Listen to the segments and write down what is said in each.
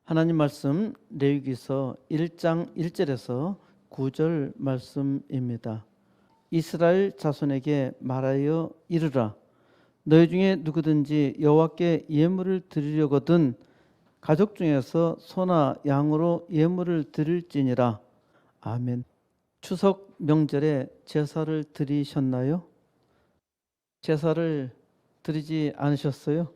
하나님 말씀 레위기서 1장 1절에서 9절 말씀입니다. 이스라엘 자손에게 말하여 이르라. 너희 중에 누구든지 여호와께 예물을 드리려거든 가족 중에서 소나 양으로 예물을 드릴지니라. 아멘. 추석 명절에 제사를 드리셨나요? 제사를 드리지 않으셨어요?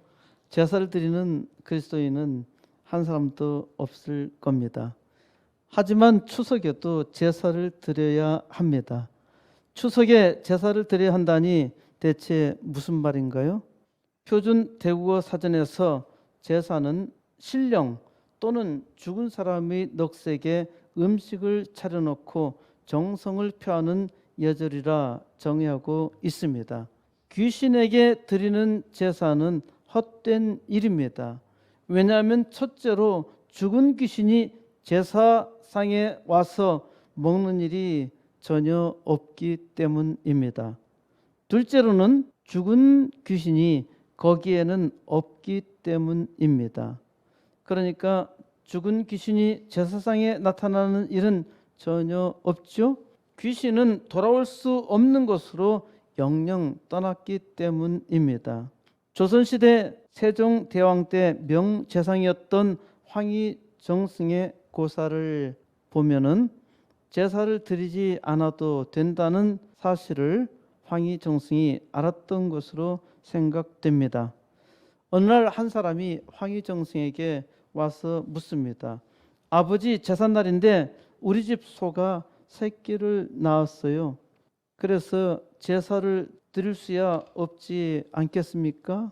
제사를 드리는 그리스도인은 한 사람도 없을 겁니다. 하지만 추석에도 제사를 드려야 합니다. 추석에 제사를 드려야 한다니 대체 무슨 말인가요? 표준 대국어 사전에서 제사는 신령 또는 죽은 사람의 넋에게 음식을 차려놓고 정성을 표하는 예절이라 정의하고 있습니다. 귀신에게 드리는 제사는 헛된 일입니다. 왜냐하면 첫째로 죽은 귀신이 제사상에 와서 먹는 일이 전혀 없기 때문입니다. 둘째로는 죽은 귀신이 거기에는 없기 때문입니다. 그러니까 죽은 귀신이 제사상에 나타나는 일은 전혀 없죠. 귀신은 돌아올 수 없는 곳으로 영영 떠났기 때문입니다. 조선시대 세종대왕 때 명재상이었던 황희정승의 고사를 보면은 제사를 드리지 않아도 된다는 사실을 황희정승이 알았던 것으로 생각됩니다. 어느 날 한 사람이 황희정승에게 와서 묻습니다. 아버지, 제삿날인데 우리 집 소가 새끼를 낳았어요. 그래서 제사를 드릴 수야 없지 않겠습니까?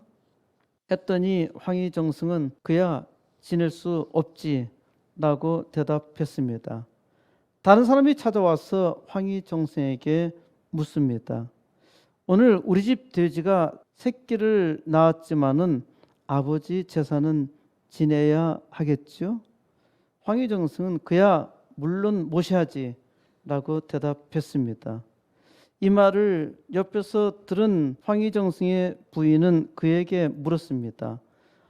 했더니 황희정승은 그야 지낼 수 없지 라고 대답했습니다. 다른 사람이 찾아와서 황희정승에게 묻습니다. 오늘 우리 집 돼지가 새끼를 낳았지만은 아버지 제사는 지내야 하겠죠? 황희정승은 그야 물론 모셔야지 라고 대답했습니다. 이 말을 옆에서 들은 황희정승의 부인은 그에게 물었습니다.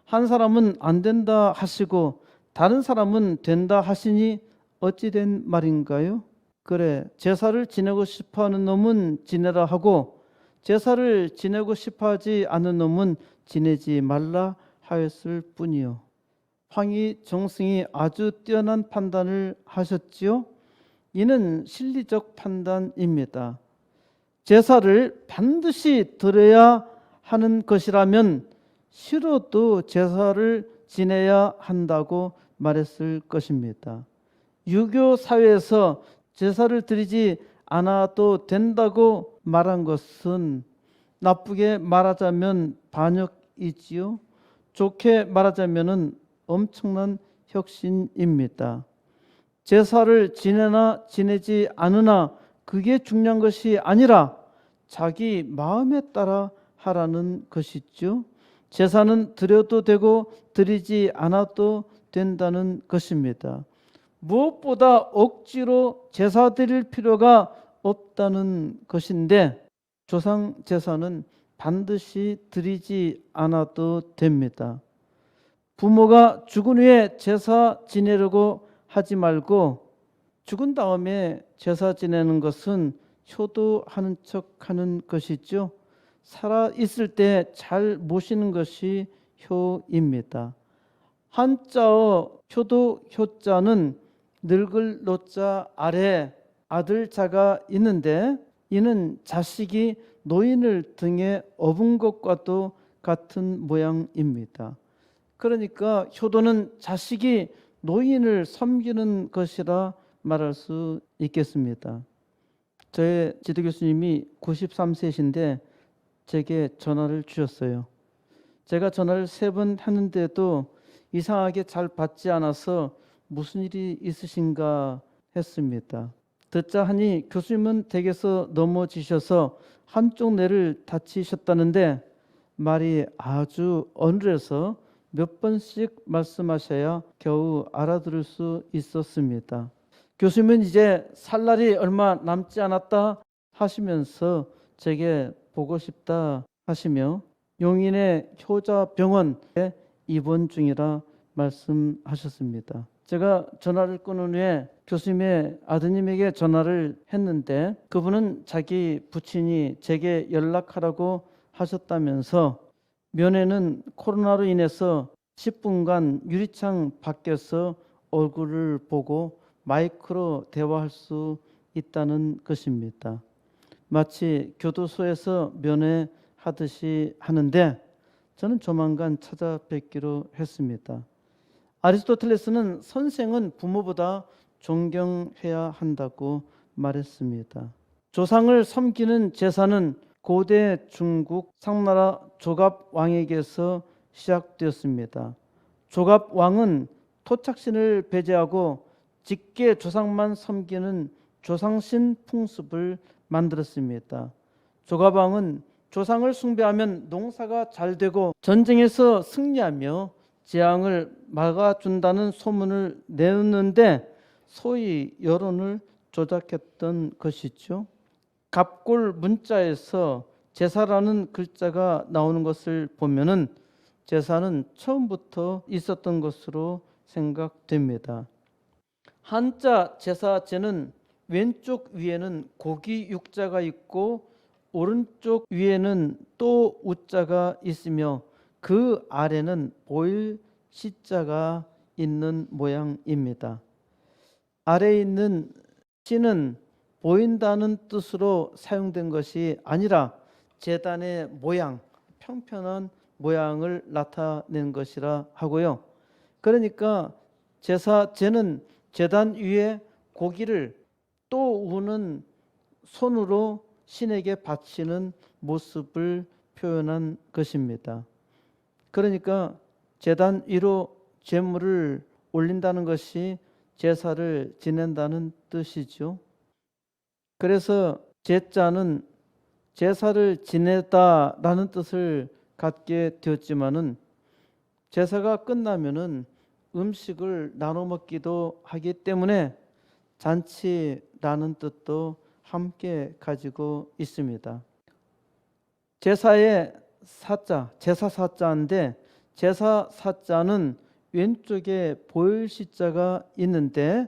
한 사람은 안 된다 하시고 다른 사람은 된다 하시니 어찌 된 말인가요? 그래, 제사를 지내고 싶어하는 놈은 지내라 하고 제사를 지내고 싶어하지 않는 놈은 지내지 말라 하였을 뿐이요. 황희정승이 아주 뛰어난 판단을 하셨지요. 이는 실리적 판단입니다. 제사를 반드시 드려야 하는 것이라면 싫어도 제사를 지내야 한다고 말했을 것입니다. 유교 사회에서 제사를 드리지 않아도 된다고 말한 것은 나쁘게 말하자면 반역이지요. 좋게 말하자면 엄청난 혁신입니다. 제사를 지내나 지내지 않으나 그게 중요한 것이 아니라 자기 마음에 따라 하라는 것이죠. 제사는 드려도 되고 드리지 않아도 된다는 것입니다. 무엇보다 억지로 제사 드릴 필요가 없다는 것인데 조상 제사는 반드시 드리지 않아도 됩니다. 부모가 죽은 후에 제사 지내려고 하지 말고 죽은 다음에 제사 지내는 것은 효도하는 척하는 것이죠. 살아 있을 때 잘 모시는 것이 효입니다. 한자어 효도 효자는 늙을 노자 아래 아들자가 있는데 이는 자식이 노인을 등에 업은 것과도 같은 모양입니다. 그러니까 효도는 자식이 노인을 섬기는 것이라 말할 수 있겠습니다. 저의 지도교수님이 93세이신데 제게 전화를 주셨어요. 제가 전화를 3번 했는데도 이상하게 잘 받지 않아서 무슨 일이 있으신가 했습니다. 듣자 하니 교수님은 댁에서 넘어지셔서 한쪽 뇌를 다치셨다는데 말이 아주 어눌해서 몇 번씩 말씀하셔야 겨우 알아들을 수 있었습니다. 교수님은 이제 살 날이 얼마 남지 않았다 하시면서 제게 보고 싶다 하시며 용인의 효자병원에 입원 중이라 말씀하셨습니다. 제가 전화를 끊은 후에 교수님의 아드님에게 전화를 했는데 그분은 자기 부친이 제게 연락하라고 하셨다면서 면회는 코로나로 인해서 10분간 유리창 밖에서 얼굴을 보고 마이크로 대화할 수 있다는 것입니다. 마치 교도소에서 면회하듯이 하는데 저는 조만간 찾아뵙기로 했습니다. 아리스토텔레스는 선생은 부모보다 존경해야 한다고 말했습니다. 조상을 섬기는 제사는 고대 중국 상나라 조갑 왕에게서 시작되었습니다. 조갑 왕은 토착신을 배제하고 직계 조상만 섬기는 조상신 풍습을 만들었습니다. 조갑 왕은 조상을 숭배하면 농사가 잘 되고 전쟁에서 승리하며 재앙을 막아준다는 소문을 내었는데 소위 여론을 조작했던 것이죠. 갑골 문자에서 제사라는 글자가 나오는 것을 보면은 제사는 처음부터 있었던 것으로 생각됩니다. 한자 제사제는 왼쪽 위에는 고기 육자가 있고 오른쪽 위에는 또 우자가 있으며 그 아래는 보일 시자가 있는 모양입니다. 아래에 있는 시는 보인다는 뜻으로 사용된 것이 아니라 제단의 모양, 평평한 모양을 나타낸 것이라 하고요. 그러니까 제사제는 제단 위에 고기를 또 우는 손으로 신에게 바치는 모습을 표현한 것입니다. 그러니까 제단 위로 제물을 올린다는 것이 제사를 지낸다는 뜻이죠. 그래서 제자는 제사를 지내다라는 뜻을 갖게 되었지만은 제사가 끝나면은 음식을 나눠 먹기도 하기 때문에 잔치라는 뜻도 함께 가지고 있습니다. 제사의 사자, 제사 사자인데 제사 사자는 왼쪽에 보일 시자가 있는데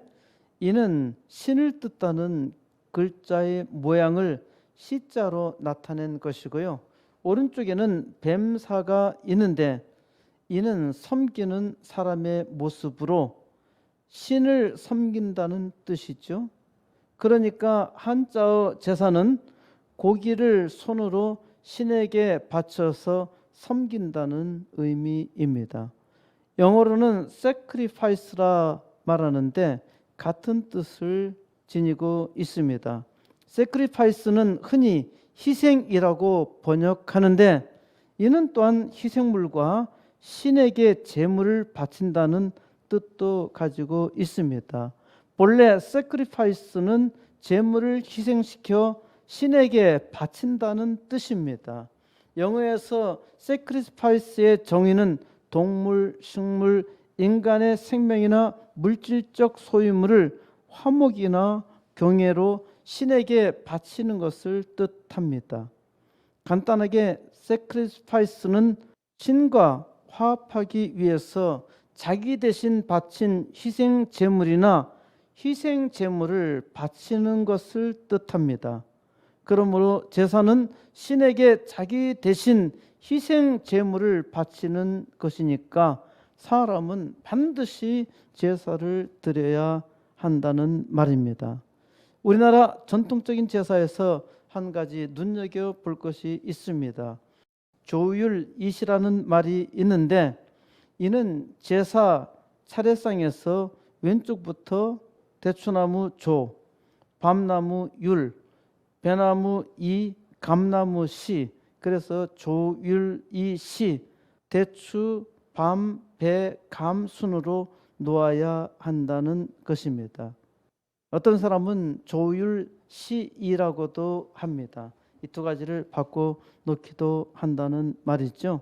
이는 신을 뜻하는 글자의 모양을 시자로 나타낸 것이고요. 오른쪽에는 뱀사가 있는데 이는 섬기는 사람의 모습으로 신을 섬긴다는 뜻이죠. 그러니까 한자어 제사는 고기를 손으로 신에게 바쳐서 섬긴다는 의미입니다. 영어로는 sacrifice라 말하는데 같은 뜻을 지니고 있습니다. sacrifice는 흔히 희생이라고 번역하는데 이는 또한 희생물과 신에게 제물을 바친다는 뜻도 가지고 있습니다. 본래 sacrifice는 제물을 희생시켜 신에게 바친다는 뜻입니다. 영어에서 sacrifice의 정의는 동물, 식물, 인간의 생명이나 물질적 소유물을 화목이나 경외로 신에게 바치는 것을 뜻합니다. 간단하게 sacrifice는 신과 화합하기 위해서 자기 대신 바친 희생 제물이나 희생 제물을 바치는 것을 뜻합니다. 그러므로 제사는 신에게 자기 대신 희생 제물을 바치는 것이니까 사람은 반드시 제사를 드려야 한다는 말입니다. 우리나라 전통적인 제사에서 한 가지 눈여겨볼 것이 있습니다. 조율이시라는 말이 있는데 이는 제사 차례상에서 왼쪽부터 대추나무 조, 밤나무 율, 배나무 이, 감나무 시, 그래서 조율이시, 대추, 밤, 배, 감 순으로 놓아야 한다는 것입니다. 어떤 사람은 조율시이라고도 합니다. 이 두 가지를 바꿔 놓기도 한다는 말이죠.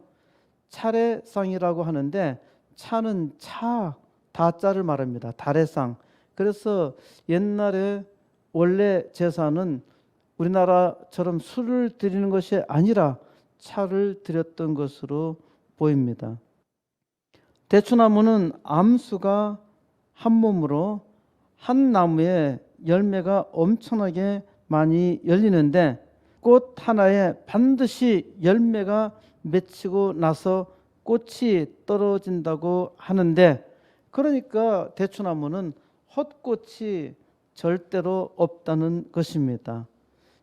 차례상이라고 하는데 차는 차, 다자를 말합니다. 다례상. 그래서 옛날에 원래 제사는 우리나라처럼 술을 드리는 것이 아니라 차를 드렸던 것으로 보입니다. 대추나무는 암수가 한 몸으로 한 나무에 열매가 엄청나게 많이 열리는데 꽃 하나에 반드시 열매가 맺히고 나서 꽃이 떨어진다고 하는데, 그러니까 대추나무는 헛꽃이 절대로 없다는 것입니다.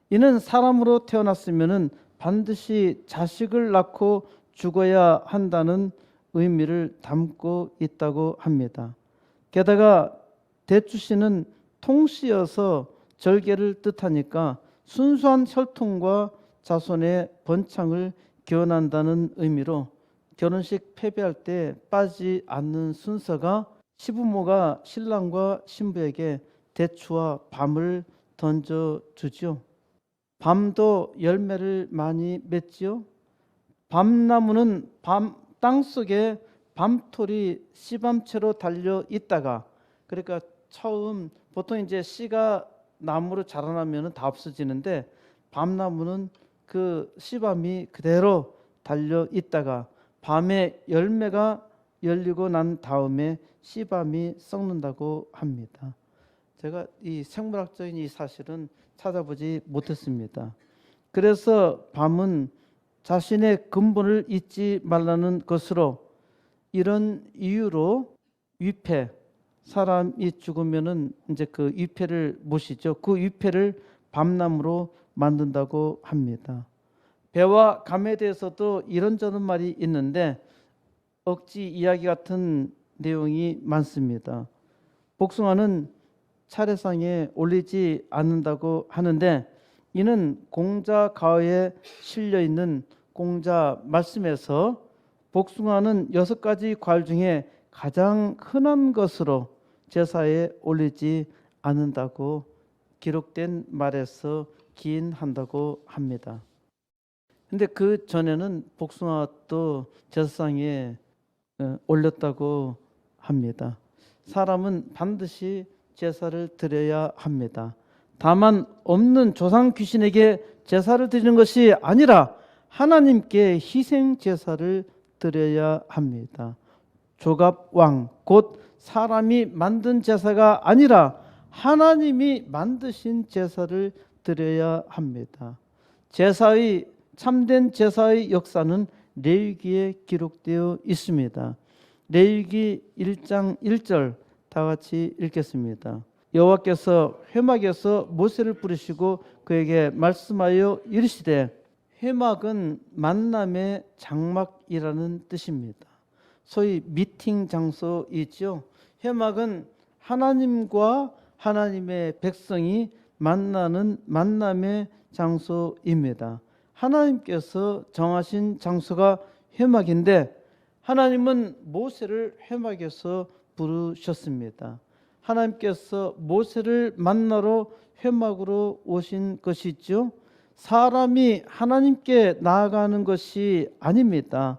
이는 사람으로 태어났으면 반드시 자식을 낳고 죽어야 한다는 의미를 담고 있다고 합니다. 게다가 대추씨는 통씨여서 절개를 뜻하니까 순수한 혈통과 자손의 번창을 기원한다는 의미로 결혼식 패배할 때 빠지지 않는 순서가 시부모가 신랑과 신부에게 대추와 밤을 던져주지요. 밤도 열매를 많이 맺지요. 밤나무는 땅속에 밤톨이 씨밤채로 달려 있다가, 그러니까 처음 보통 이제 씨가 나무로 자라나면 다 없어지는데 밤나무는 그 씨밤이 그대로 달려 있다가 밤에 열매가 열리고 난 다음에 씨밤이 썩는다고 합니다. 제가 이 생물학적인 이 사실은 찾아보지 못했습니다. 그래서 밤은 자신의 근본을 잊지 말라는 것으로, 이런 이유로 위패, 사람이 죽으면은 이제 그 위패를 모시죠. 그 위패를 밤나무로 만든다고 합니다. 배와 감에 대해서도 이런저런 말이 있는데 억지 이야기 같은 내용이 많습니다. 복숭아는 차례상에 올리지 않는다고 하는데, 이는 공자 가어에 실려 있는 공자 말씀에서 복숭아는 6가지 과일 중에 가장 흔한 것으로 제사에 올리지 않는다고 기록된 말에서 기인한다고 합니다. 근데 그 전에는 복숭아도 제사상에 올렸다고 합니다. 사람은 반드시 제사를 드려야 합니다. 다만 없는 조상 귀신에게 제사를 드리는 것이 아니라 하나님께 희생 제사를 드려야 합니다. 조갑왕, 곧 사람이 만든 제사가 아니라 하나님이 만드신 제사를 드려야 합니다. 참된 제사의 역사는 레위기에 기록되어 있습니다. 레위기 1장 1절 다 같이 읽겠습니다. 여호와께서 회막에서 모세를 부르시고 그에게 말씀하여 이르시되, 회막은 만남의 장막이라는 뜻입니다. 소위 미팅 장소이죠. 회막은 하나님과 하나님의 백성이 만나는 만남의 장소입니다. 하나님께서 정하신 장소가 회막인데 하나님은 모세를 회막에서 부르셨습니다. 하나님께서 모세를 만나러 회막으로 오신 것이죠. 사람이 하나님께 나아가는 것이 아닙니다.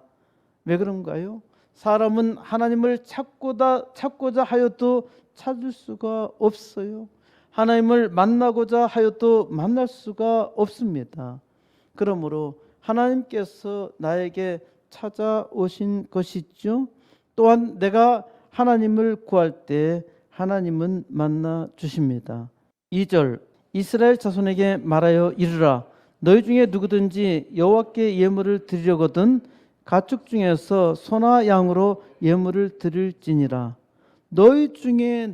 왜 그런가요? 사람은 하나님을 찾고자 하여도 찾을 수가 없어요. 하나님을 만나고자 하여도 만날 수가 없습니다. 그러므로 하나님께서 나에게 찾아오신 것이죠. 또한 내가 하나님을 구할 때 하나님은 만나 주십니다. 2절, 이스라엘 자손에게 말하여 이르라. 너희 중에 누구든지 여호와께 예물을 드리려거든 가축 중에서 소나 양으로 예물을 드릴지니라. 너희 중에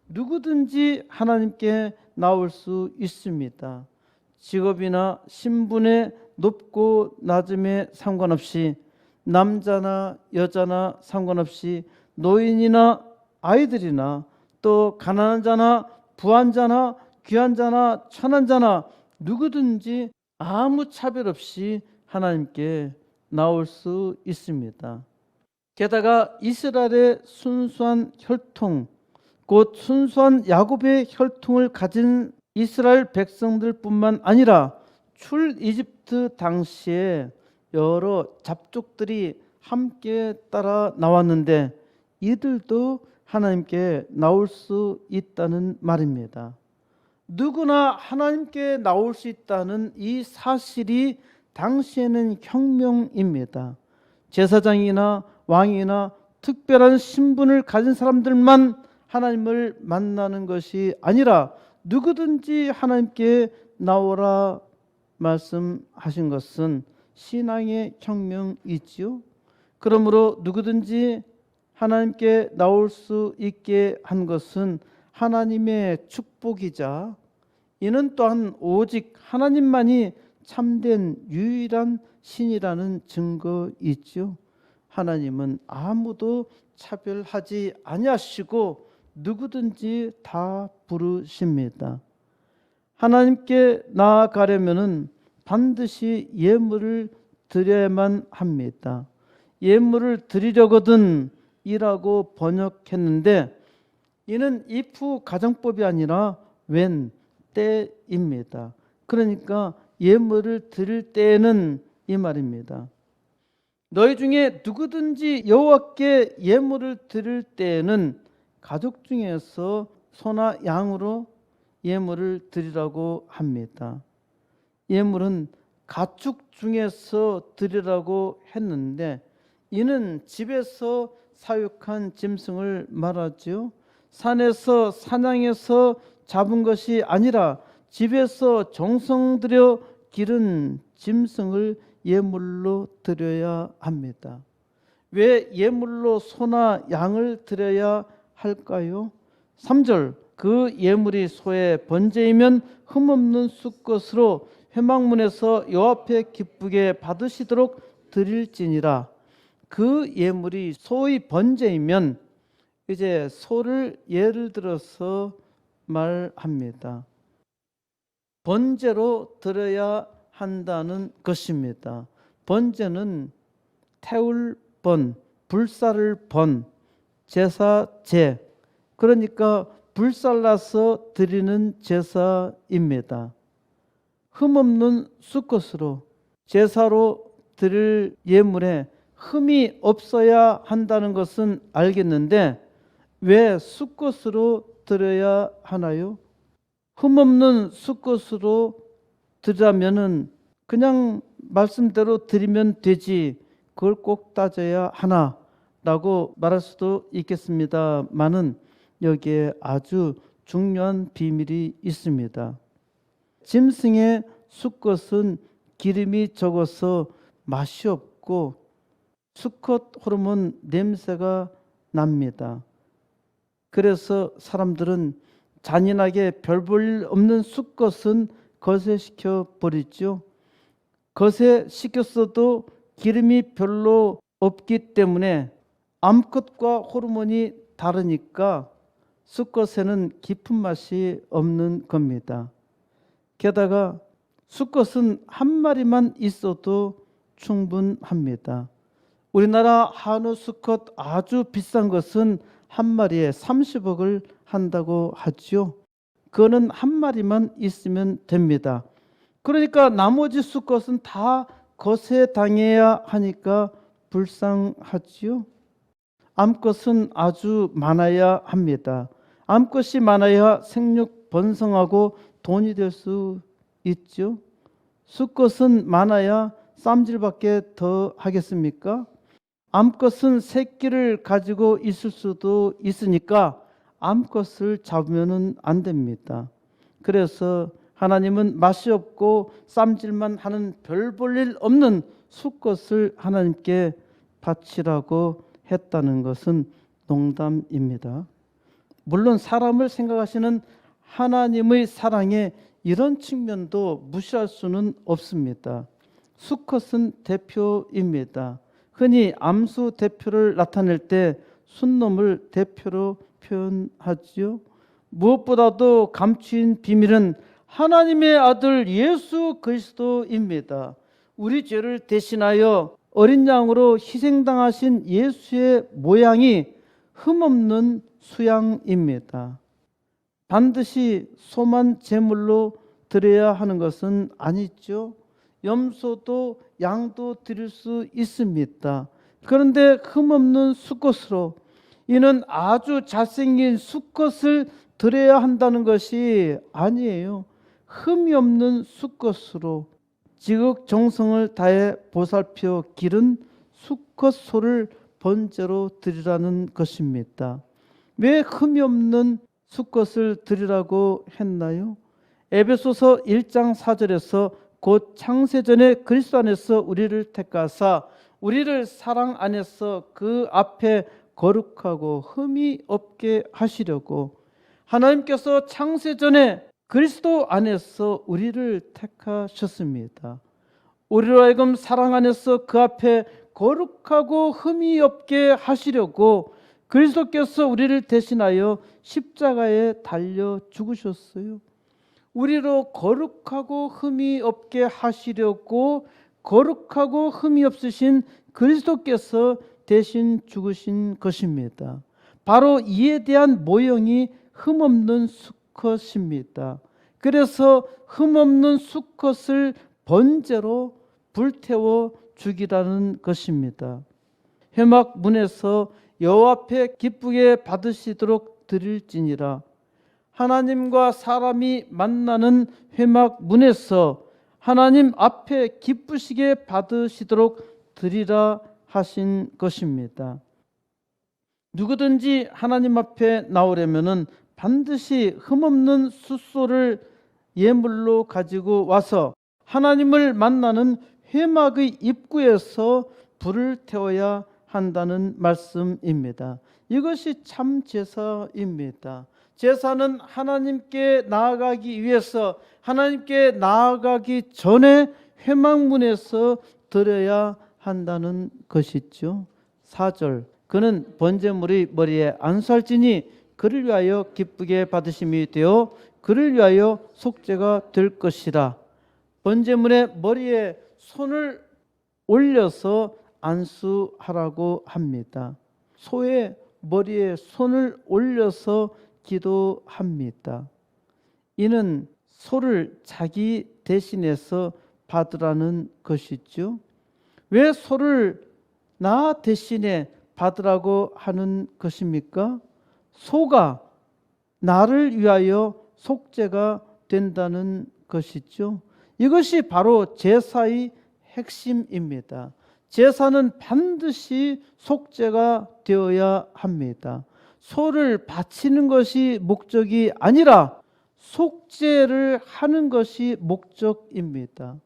누구든지 하나님께 나올 수 있습니다. 직업이나 신분의 높고 낮음에 상관없이, 남자나 여자나 상관없이, 노인이나 아이들이나 또 가난한 자나 부한 자나 귀한 자나 천한 자나 누구든지 아무 차별 없이 하나님께 나올 수 있습니다. 게다가 이스라엘의 순수한 혈통, 곧 순수한 야곱의 혈통을 가진 이스라엘 백성들뿐만 아니라 출 이집트 당시에 여러 잡족들이 함께 따라 나왔는데 이들도 하나님께 나올 수 있다는 말입니다. 누구나 하나님께 나올 수 있다는 이 사실이 당시에는 혁명입니다. 제사장이나 왕이나 특별한 신분을 가진 사람들만 하나님을 만나는 것이 아니라 누구든지 하나님께 나오라 말씀하신 것은 신앙의 혁명이지요. 그러므로 누구든지 하나님께 나올 수 있게 한 것은 하나님의 축복이자 이는 또한 오직 하나님만이 참된 유일한 신이라는 증거이죠. 하나님은 아무도 차별하지 아니하시고 누구든지 다 부르십니다. 하나님께 나아가려면은 반드시 예물을 드려야만 합니다. 예물을 드리려거든 이라고 번역했는데 이는 if 가정법이 아니라 when 때입니다. 그러니까 예물을 드릴 때에는 이 말입니다. 너희 중에 누구든지 여호와께 예물을 드릴 때에는 가족 중에서 소나 양으로 예물을 드리라고 합니다. 예물은 가축 중에서 드리라고 했는데 이는 집에서 사육한 짐승을 말하죠. 산에서 사냥해서 잡은 것이 아니라 집에서 정성 들여 기른 짐승을 예물로 드려야 합니다. 왜 예물로 소나 양을 드려야 할까요? 3절 그 예물이 소의 번제이면 흠없는 숫것으로 회막문에서 여호와 앞에 기쁘게 받으시도록 드릴지니라. 그 예물이 소의 번제이면 이제 소를 예를 들어서 말합니다. 번제로 드려야 한다는 것입니다. 번제는 태울 번, 불사를 번, 제사제, 그러니까 불살라서 드리는 제사입니다. 흠없는 숫것으로 제사로 드릴 예물에 흠이 없어야 한다는 것은 알겠는데 왜 숫것으로 드려야 하나요? 흠없는 숫것으로 드리려면은 그냥 말씀대로 드리면 되지 그걸 꼭 따져야 하나라고 말할 수도 있겠습니다만은 여기에 아주 중요한 비밀이 있습니다. 짐승의 숫것은 기름이 적어서 맛이 없고 수컷 호르몬 냄새가 납니다. 그래서 사람들은 잔인하게 별 볼 일 없는 숫것은 거세시켜 버리죠. 거세시켰어도 기름이 별로 없기 때문에 암컷과 호르몬이 다르니까 숫것에는 깊은 맛이 없는 겁니다. 게다가 숫것은 한 마리만 있어도 충분합니다. 우리나라 한우 수컷 아주 비싼 것은 한 마리에 30억을 한다고 하죠. 그거는 한 마리만 있으면 됩니다. 그러니까 나머지 수컷은 다 거세당해야 하니까 불쌍하지요. 암컷은 아주 많아야 합니다. 암컷이 많아야 생육 번성하고 돈이 될 수 있죠. 수컷은 많아야 쌈질밖에 더 하겠습니까? 암컷은 새끼를 가지고 있을 수도 있으니까 암컷을 잡으면 안 됩니다. 그래서 하나님은 맛이 없고 쌈질만 하는 별 볼 일 없는 수컷을 하나님께 바치라고 했다는 것은 농담입니다. 물론 사람을 생각하시는 하나님의 사랑에 이런 측면도 무시할 수는 없습니다. 수컷은 대표입니다. 흔히 암수 대표를 나타낼 때 순놈을 대표로 표현하지요. 무엇보다도 감추인 비밀은 하나님의 아들 예수 그리스도입니다. 우리 죄를 대신하여 어린 양으로 희생당하신 예수의 모양이 흠없는 수양입니다. 반드시 소만 제물로 드려야 하는 것은 아니죠. 염소도 양도 드릴 수 있습니다. 그런데 흠없는 수컷으로 이는 아주 잘생긴 수컷을 드려야 한다는 것이 아니에요. 흠이 없는 수컷으로 지극정성을 다해 보살펴 기른 수컷 소를 번제로 드리라는 것입니다. 왜 흠이 없는 수컷을 드리라고 했나요? 에베소서 1장 4절에서 곧 창세전에 그리스도 안에서 우리를 택하사 우리를 사랑 안에서 그 앞에 거룩하고 흠이 없게 하시려고 하나님께서 창세전에 그리스도 안에서 우리를 택하셨습니다. 우리로 하여금 사랑 안에서 그 앞에 거룩하고 흠이 없게 하시려고 그리스도께서 우리를 대신하여 십자가에 달려 죽으셨어요. 우리로 거룩하고 흠이 없게 하시려고 거룩하고 흠이 없으신 그리스도께서 대신 죽으신 것입니다. 바로 이에 대한 모형이 흠없는 수컷입니다. 그래서 흠없는 수컷을 번제로 불태워 죽이라는 것입니다. 회막문에서 여호와 앞에 기쁘게 받으시도록 드릴지니라. 하나님과 사람이 만나는 회막문에서 하나님 앞에 기쁘시게 받으시도록 드리라 하신 것입니다. 누구든지 하나님 앞에 나오려면은 반드시 흠없는 숫소를 예물로 가지고 와서 하나님을 만나는 회막의 입구에서 불을 태워야 한다는 말씀입니다. 이것이 참 제사입니다. 제사는 하나님께 나아가기 위해서 하나님께 나아가기 전에 회막문에서 드려야 한다는 것이죠. 4절 그는 번제물의 머리에 안수할지니 그를 위하여 기쁘게 받으심이 되어 그를 위하여 속죄가 될 것이라. 번제물의 머리에 손을 올려서 안수하라고 합니다. 소의 머리에 손을 올려서 기도합니다. 이는 소를 자기 대신해서 받으라는 것이죠. 왜 소를 나 대신에 받으라고 하는 것입니까? 소가 나를 위하여 속죄가 된다는 것이죠. 이것이 바로 제사의 핵심입니다. 제사는 반드시 속죄가 되어야 합니다. 소를 바치는 것이 목적이 아니라 속죄를 하는 것이 목적입니다.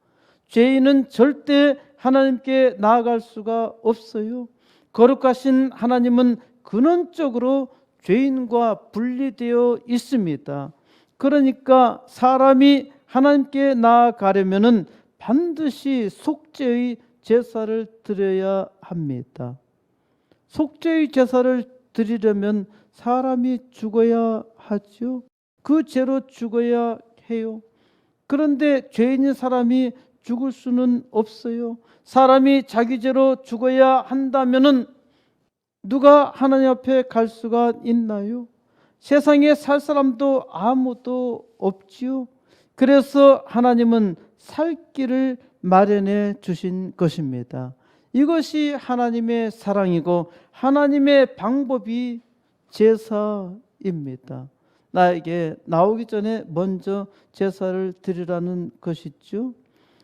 죄인은 절대 하나님께 나아갈 수가 없어요. 거룩하신 하나님은 근원적으로 죄인과 분리되어 있습니다. 그러니까 사람이 하나님께 나아가려면은 반드시 속죄의 제사를 드려야 합니다. 속죄의 제사를 드리려면 사람이 죽어야 하죠. 그 죄로 죽어야 해요. 그런데 죄인인 사람이 죽을 수는 없어요. 사람이 자기 죄로 죽어야 한다면은 누가 하나님 앞에 갈 수가 있나요? 세상에 살 사람도 아무도 없지요. 그래서 하나님은 살 길을 마련해 주신 것입니다. 이것이 하나님의 사랑이고 하나님의 방법이 제사입니다. 나에게 나오기 전에 먼저 제사를 드리라는 것이죠.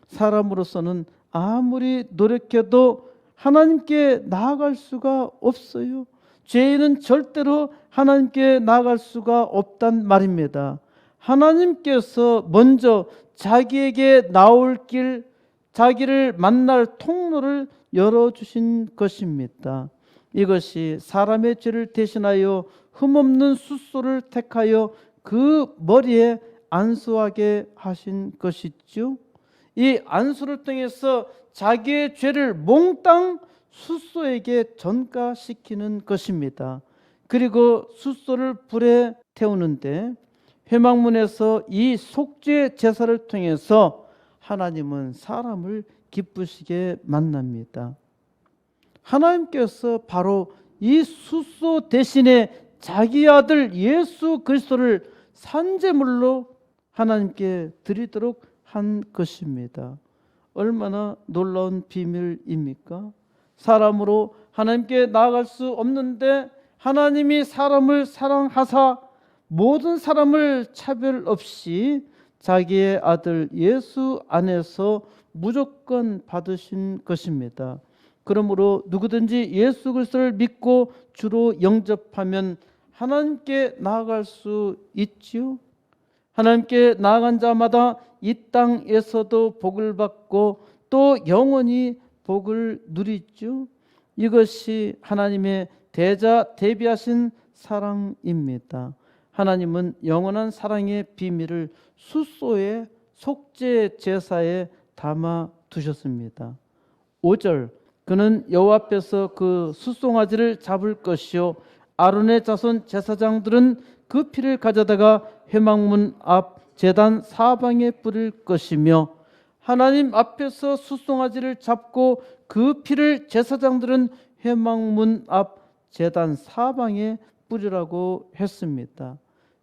사람으로서는 아무리 노력해도 하나님께 나아갈 수가 없어요. 죄인은 절대로 하나님께 나아갈 수가 없단 말입니다. 하나님께서 먼저 자기에게 나올 길, 자기를 만날 통로를 열어주신 것입니다. 이것이 사람의 죄를 대신하여 흠없는 숫소를 택하여 그 머리에 안수하게 하신 것이죠. 이 안수를 통해서 자기의 죄를 몽땅 숫소에게 전가시키는 것입니다. 그리고 숫소를 불에 태우는데 회막문에서 이 속죄 제사를 통해서 하나님은 사람을 기쁘시게 만납니다. 하나님께서 바로 이 숫소 대신에 자기 아들 예수 그리스도를 산제물로 하나님께 드리도록 한 것입니다. 얼마나 놀라운 비밀입니까? 사람으로 하나님께 나아갈 수 없는데 하나님이 사람을 사랑하사 모든 사람을 차별 없이 자기의 아들 예수 안에서 무조건 받으신 것입니다. 그러므로 누구든지 예수 그리스도를 믿고 주로 영접하면 하나님께 나아갈 수 있지요. 하나님께 나아간 자마다 이 땅에서도 복을 받고 또 영원히 복을 누리죠. 이것이 하나님의 대자 대비하신 사랑입니다. 하나님은 영원한 사랑의 비밀을 숫소의 속죄 제사에 담아 두셨습니다. 5절, 그는 여호와 앞에서 그 숫송아지를 잡을 것이요 아론의 자손 제사장들은 그 피를 가져다가 회막문 앞 제단 사방에 뿌릴 것이며, 하나님 앞에서 숫송아지를 잡고 그 피를 제사장들은 회막문 앞 제단 사방에 뿌리라고 했습니다.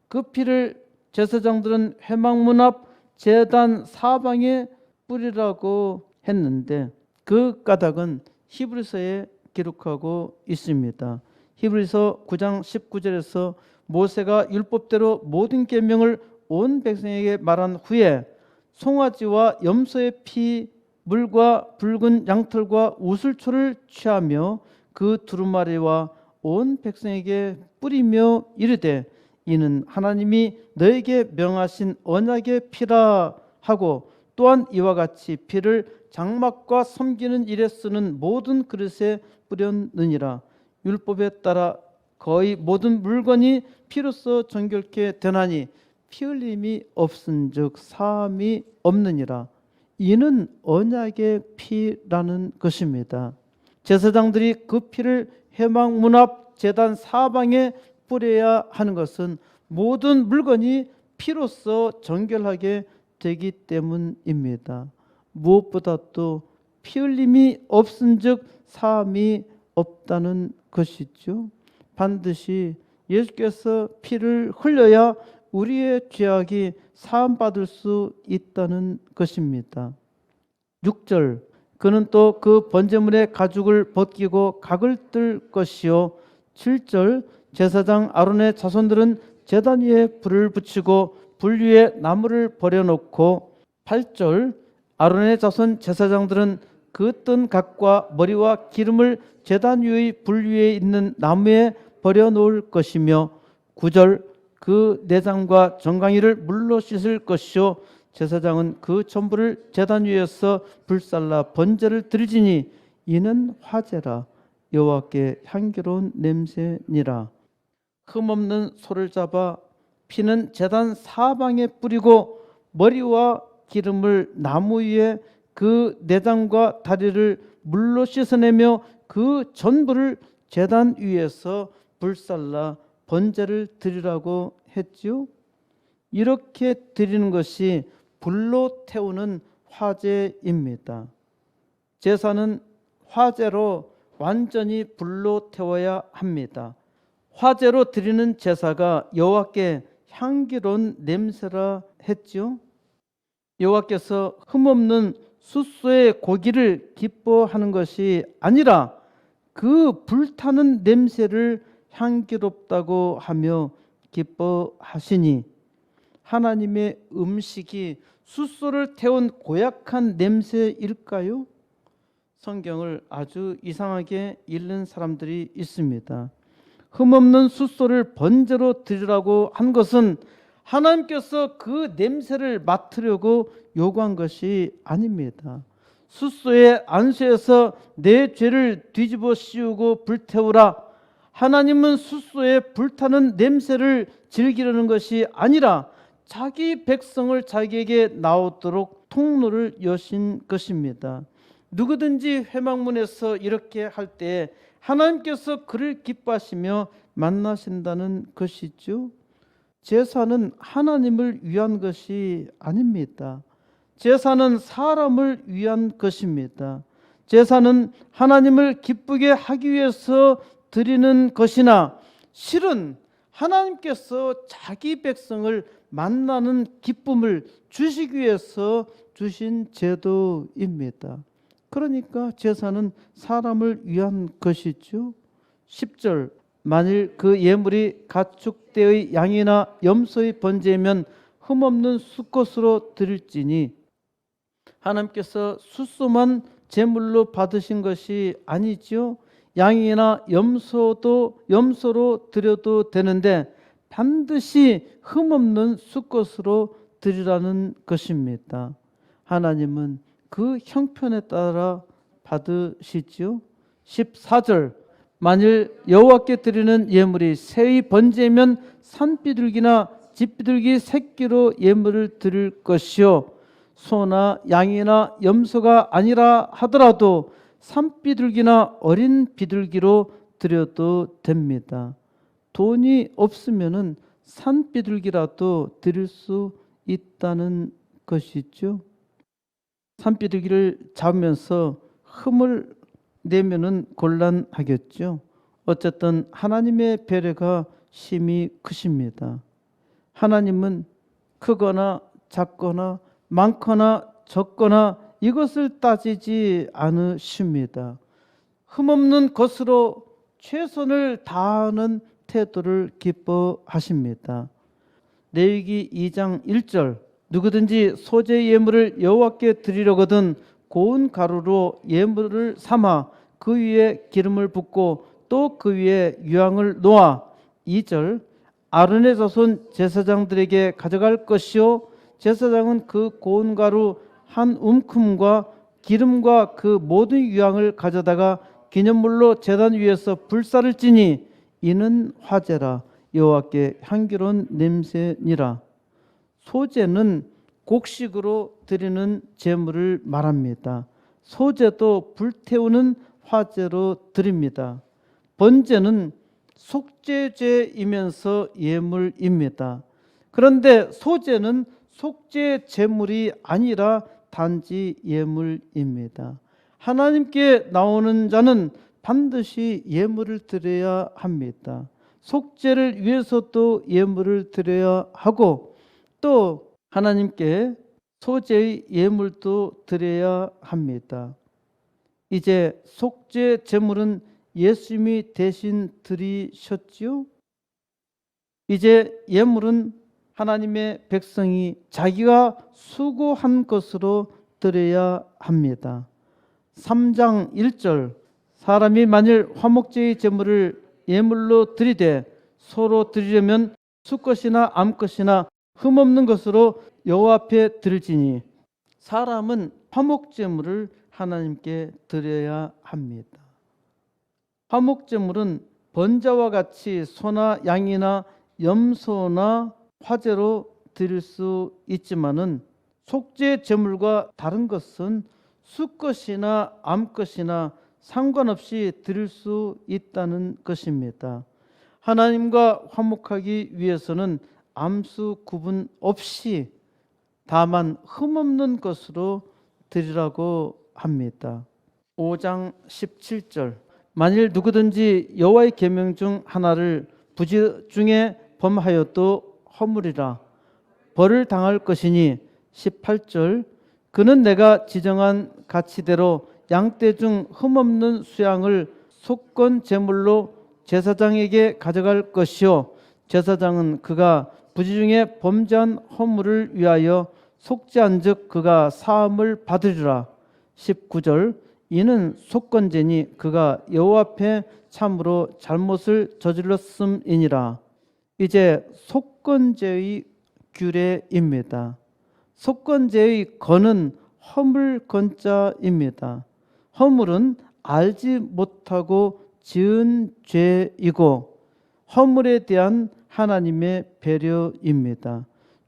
그 피를 제사장들은 회막문 앞 제단 사방에 뿌리라고 했는데 그 까닭은 히브리서에 기록하고 있습니다. 히브리서 9장 19절에서 모세가 율법대로 모든 계명을 온 백성에게 말한 후에 송아지와 염소의 피, 물과 붉은 양털과 우슬초를 취하며 그 두루마리와 온 백성에게 뿌리며 이르되 이는 하나님이 너에게 명하신 언약의 피라 하고, 또한 이와 같이 피를 장막과 섬기는 일에 쓰는 모든 그릇에 뿌렸느니라. 율법에 따라 거의 모든 물건이 피로써 정결케 되나니 피 흘림이 없은즉 사함이 없느니라. 이는 언약의 피라는 것입니다. 제사장들이 그 피를 회막 앞 제단 사방에 뿌려야 하는 것은 모든 물건이 피로써 정결하게 되기 때문입니다. 무엇보다도 피 흘림이 없은즉 사함이 없다는 것이죠. 반드시 예수께서 피를 흘려야 우리의 죄악이 사함받을 수 있다는 것입니다. 6절, 그는 또 그 번제물의 가죽을 벗기고 각을 뜰 것이요. 7절, 제사장 아론의 자손들은 제단 위에 불을 붙이고 불 위에 나무를 버려놓고, 8절, 아론의 자손 제사장들은 그 뜬 각과 머리와 기름을 제단 위의 불 위에 있는 나무에 버려놓을 것이며, 9절, 그 내장과 정강이를 물로 씻을 것이요 제사장은 그 전부를 제단 위에서 불살라 번제를 드리지니 이는 화제라 여호와께 향기로운 냄새니라. 흠없는 소를 잡아 피는 제단 사방에 뿌리고 머리와 기름을 나무 위에 그 내장과 다리를 물로 씻어내며 그 전부를 제단 위에서 불살라 번제를 드리라고 했지요. 이렇게 드리는 것이 불로 태우는 화제입니다. 제사는 화제로 완전히 불로 태워야 합니다. 화제로 드리는 제사가 여호와께 향기로운 냄새라 했지요. 여호와께서 흠없는 숫소의 고기를 기뻐하는 것이 아니라 그 불타는 냄새를 향기롭다고 하며 기뻐하시니, 하나님의 음식이 숫소를 태운 고약한 냄새일까요? 성경을 아주 이상하게 읽는 사람들이 있습니다. 흠없는 숫소를 번제로 드리라고 한 것은 하나님께서 그 냄새를 맡으려고 요구한 것이 아닙니다. 숫소의 안수에서 내 죄를 뒤집어 씌우고 불태우라. 하나님은 숫소에 불타는 냄새를 즐기려는 것이 아니라 자기 백성을 자기에게 나오도록 통로를 여신 것입니다. 누구든지 회막문에서 이렇게 할 때 하나님께서 그를 기뻐하시며 만나신다는 것이죠. 제사는 하나님을 위한 것이 아닙니다. 제사는 사람을 위한 것입니다. 제사는 하나님을 기쁘게 하기 위해서 드리는 것이나 실은 하나님께서 자기 백성을 만나는 기쁨을 주시기 위해서 주신 제도입니다. 그러니까 제사는 사람을 위한 것이죠. 10절, 만일 그 예물이 가축대의 양이나 염소의 번제면 흠없는 수컷으로 드릴지니, 하나님께서 숫소만 제물로 받으신 것이 아니지요. 양이나 염소로 드려도 되는데 반드시 흠없는 수것으로 드리라는 것입니다. 하나님은 그 형편에 따라 받으시지요. 14절, 만일 여호와께 드리는 예물이 새의 번제면 산비둘기나 집비둘기 새끼로 예물을 드릴 것이요, 소나 양이나 염소가 아니라 하더라도 산비둘기나 어린 비둘기로 드려도 됩니다. 돈이 없으면은 산비둘기라도 드릴 수 있다는 것이죠. 산비둘기를 잡으면서 흠을 내면은 곤란하겠죠. 어쨌든 하나님의 배려가 심히 크십니다. 하나님은 크거나 작거나 많거나 적거나 이것을 따지지 않으십니다. 흠없는 것으로 최선을 다하는 태도를 기뻐하십니다. 레위기 2장 1절, 누구든지 소재 예물을 여호와께 드리려거든 고운 가루로 예물을 삼아 그 위에 기름을 붓고 또 그 위에 유향을 놓아. 2절, 아론의 자손 제사장들에게 가져갈 것이요, 제사장은 그 고운 가루 한 움큼과 기름과 그 모든 유향을 가져다가 기념물로 제단 위에서 불사를 지니 이는 화제라, 여호와께 향기로운 냄새니라. 소제는 곡식으로 드리는 제물을 말합니다. 소제도 불태우는 화제로 드립니다. 번제는 속죄제이면서 예물입니다. 그런데 소제는 속죄 제물이 아니라 단지 예물입니다. 하나님께 나오는 자는 반드시 예물을 드려야 합니다. 속죄를 위해서도 예물을 드려야 하고, 또 하나님께 소제의 예물도 드려야 합니다. 이제 속죄 제물은 예수님이 대신 드리셨지요. 이제 예물은 하나님의 백성이 자기가 수고한 것으로 드려야 합니다. 3장 1절, 사람이 만일 화목제의 제물을 예물로 드리되 소로 드리려면 수것이나 암것이나 흠없는 것으로 여호와 앞에 드릴지니, 사람은 화목제물을 하나님께 드려야 합니다. 화목제물은 번제와 같이 소나 양이나 염소나 화제로 드릴 수 있지만은 속죄 제물과 다른 것은 수것이나 암것이나 상관없이 드릴 수 있다는 것입니다. 하나님과 화목하기 위해서는 암수 구분 없이 다만 흠없는 것으로 드리라고 합니다. 5장 17절, 만일 누구든지 여호와의 계명 중 하나를 부지 중에 범하여도 허물이라 벌을 당할 것이니. 18절, 그는 내가 지정한 가치대로 양떼 중 흠없는 수양을 속건 제물로 제사장에게 가져갈 것이요, 제사장은 그가 부지 중에 범죄한 허물을 위하여 속죄한즉 그가 사함을 받으리라. 19절, 이는 속건제니 그가 여호와 앞에 참으로 잘못을 저질렀음이니라. 이제 속건제의 규례입니다. 속건제의 건은 허물 건자입니다. 허물은 알지 못하고 지은 죄이고 허물에 대한 하나님의 배려입니다.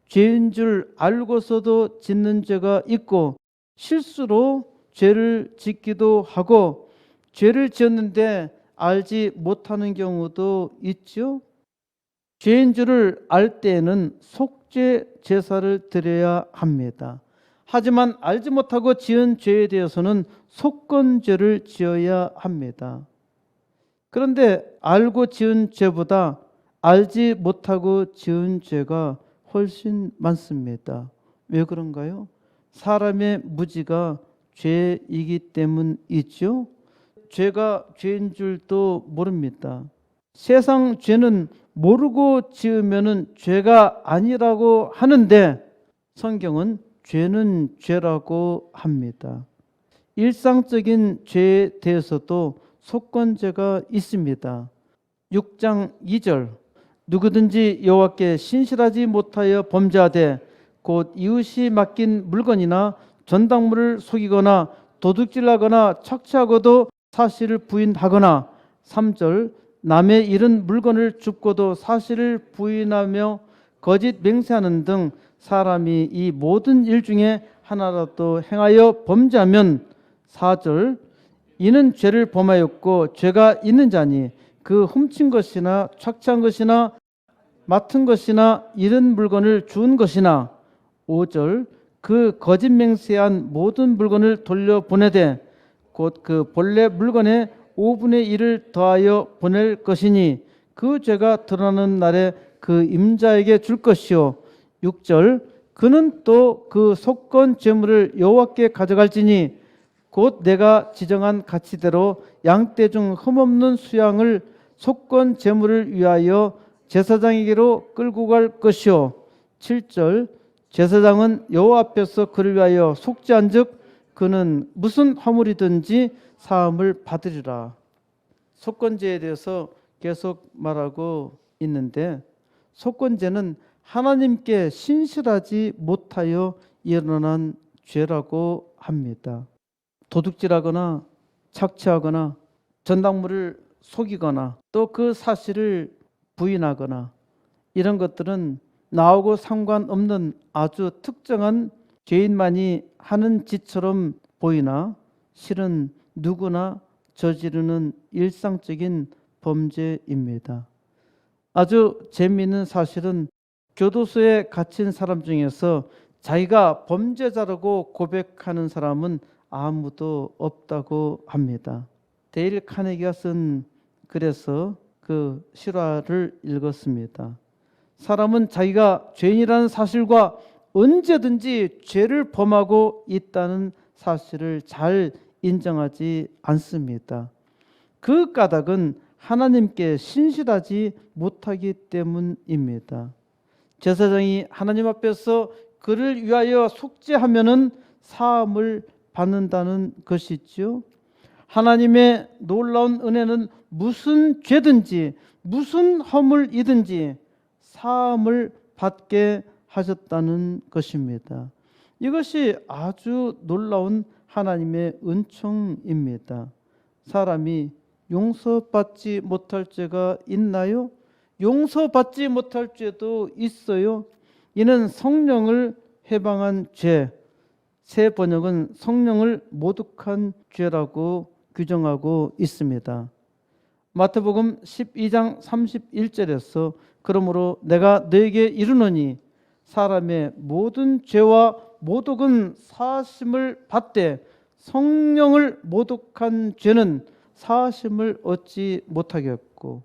죄인 줄 알고서도 짓는 죄가 있고 실수로 죄를 짓기도 하고 죄를 지었는데 알지 못하는 경우도 있죠. 죄인 줄을 알 때에는 속죄 제사를 드려야 합니다. 하지만 알지 못하고 지은 죄에 대해서는 속건죄를 지어야 합니다. 그런데 알고 지은 죄보다 알지 못하고 지은 죄가 훨씬 많습니다. 왜 그런가요? 사람의 무지가 죄이기 때문이죠. 죄가 죄인 줄도 모릅니다. 세상 죄는 모르고 지으면은 죄가 아니라고 하는데 성경은 죄는 죄라고 합니다. 일상적인 죄에 대해서도 속건제가 있습니다. 6장 2절 누구든지 여호와께 신실하지 못하여 범죄하되 곧 이웃이 맡긴 물건이나 전당물을 속이거나 도둑질하거나 착취하고도 사실을 부인하거나 3절 남의 잃은 물건을 줍고도 사실을 부인하며 거짓 맹세하는 등 사람이 이 모든 일 중에 하나라도 행하여 범죄하면 4절 이는 죄를 범하였고 죄가 있는 자니 그 훔친 것이나 착취한 것이나 맡은 것이나 잃은 물건을 주운 것이나 5절 그 거짓 맹세한 모든 물건을 돌려보내되 곧 그 본래 물건의 5분의 1을 더하여 보낼 것이니 그 죄가 드러나는 날에 그 임자에게 줄 것이요 6절 그는 또 그 속건 제물을 여호와께 가져갈지니 곧 내가 지정한 가치대로 양떼 중 흠없는 수양을 속건 제물을 위하여 제사장에게로 끌고 갈 것이요 7절 제사장은 여호와 앞에서 그를 위하여 속죄한즉 그는 무슨 화물이든지 사함을 받으리라. 속건제에 대해서 계속 말하고 있는데 속건제는 하나님께 신실하지 못하여 일어난 죄라고 합니다. 도둑질하거나 착취하거나 전당물을 속이거나 또 그 사실을 부인하거나 이런 것들은 나하고 상관없는 아주 특정한 죄인만이 하는 짓처럼 보이나 실은 누구나 저지르는 일상적인 범죄입니다. 아주 재미있는 사실은 교도소에 갇힌 사람 중에서 자기가 범죄자라고 고백하는 사람은 아무도 없다고 합니다. 데일 카네기가 쓴 글에서 그 실화를 읽었습니다. 사람은 자기가 죄인이라는 사실과 언제든지 죄를 범하고 있다는 사실을 잘 인정하지 않습니다. 그 까닭은 하나님께 신실하지 못하기 때문입니다. 제사장이 하나님 앞에서 그를 위하여 속죄하면은 사함을 받는다는 것이죠. 하나님의 놀라운 은혜는 무슨 죄든지 무슨 허물이든지 사함을 받게 하셨다는 것입니다. 이것이 아주 놀라운 하나님의 은총입니다. 사람이 용서받지 못할 죄가 있나요? 용서받지 못할 죄도 있어요. 이는 성령을 해방한 죄, 새 번역은 성령을 모독한 죄라고 규정하고 있습니다. 마태복음 12장 31절에서 그러므로 내가 너에게 이르노니 사람의 모든 죄와 모독은 사하심을 받되 성령을 모독한 죄는 사하심을 얻지 못하겠고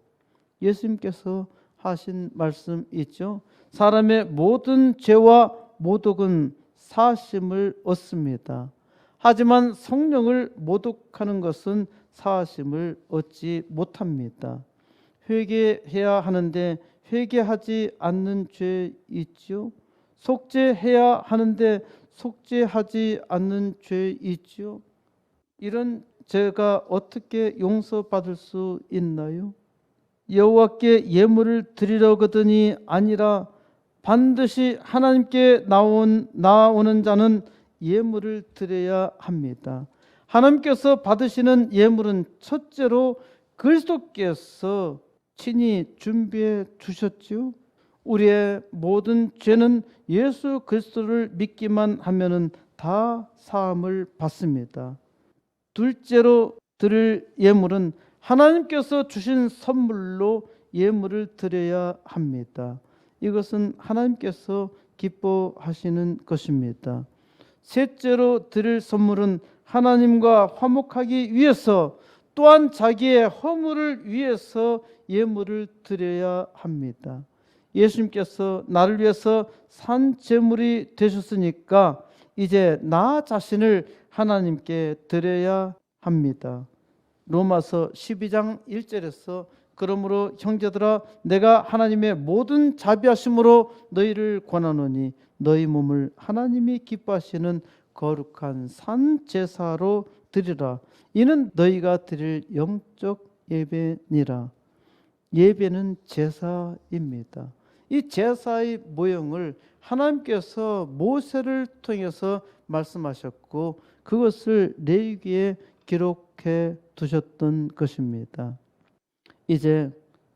예수님께서 하신 말씀 있죠. 사람의 모든 죄와 모독은 사하심을 얻습니다. 하지만 성령을 모독하는 것은 사하심을 얻지 못합니다. 회개해야 하는데 회개하지 않는 죄 있죠. 속죄해야 하는데 속죄하지 않는 죄 있죠. 이런 죄가 어떻게 용서받을 수 있나요? 여호와께 예물을 드리려거든이 아니라 반드시 하나님께 나오는 자는 예물을 드려야 합니다. 하나님께서 받으시는 예물은 첫째로 그리스도께서 친히 준비해 주셨지요. 우리의 모든 죄는 예수 그리스도를 믿기만 하면은 다 사함을 받습니다. 둘째로 드릴 예물은 하나님께서 주신 선물로 예물을 드려야 합니다. 이것은 하나님께서 기뻐하시는 것입니다. 셋째로 드릴 선물은 하나님과 화목하기 위해서 또한 자기의 허물을 위해서 예물을 드려야 합니다. 예수님께서 나를 위해서 산 제물이 되셨으니까 이제 나 자신을 하나님께 드려야 합니다. 로마서 12장 1절에서 그러므로 형제들아 내가 하나님의 모든 자비하심으로 너희를 권하노니 너희 몸을 하나님이 기뻐하시는 거룩한 산 제사로 드리라. 이는 너희가 드릴 영적 예배니라. 예배는 제사입니다. 이 제사의 모형을 하나님께서 모세를 통해서 말씀하셨고 그것을 레위기에 기록해 두셨던 것입니다. 이제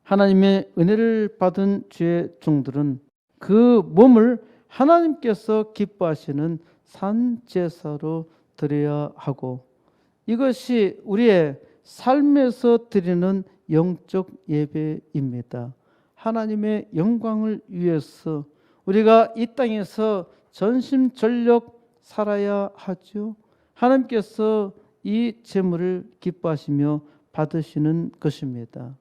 하나님의 은혜를 받은 주의 종들은 그 몸을 하나님께서 기뻐하시는 산제사로 드려야 하고 이것이 우리의 삶에서 드리는 영적 예배입니다. 하나님의 영광을 위해서 우리가 이 땅에서 전심전력 살아야 하죠. 하나님께서 이 제물을 기뻐하시며 받으시는 것입니다.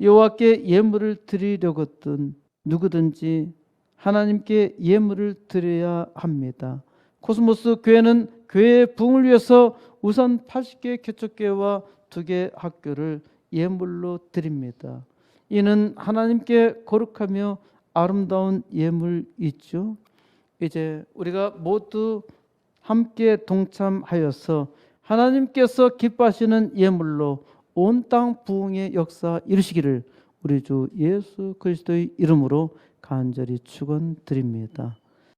여호와께 예물을 드리려거든 누구든지 하나님께 예물을 드려야 합니다. 코스모스 교회는 교회의 부흥을 위해서 우선 80개 개척교회와 2개 학교를 예물로 드립니다. 이는 하나님께 거룩하며 아름다운 예물이죠. 이제 우리가 모두 함께 동참하여서 하나님께서 기뻐하시는 예물로 온 땅 부흥의 역사 이루시기를 우리 주 예수 그리스도의 이름으로 간절히 축원드립니다.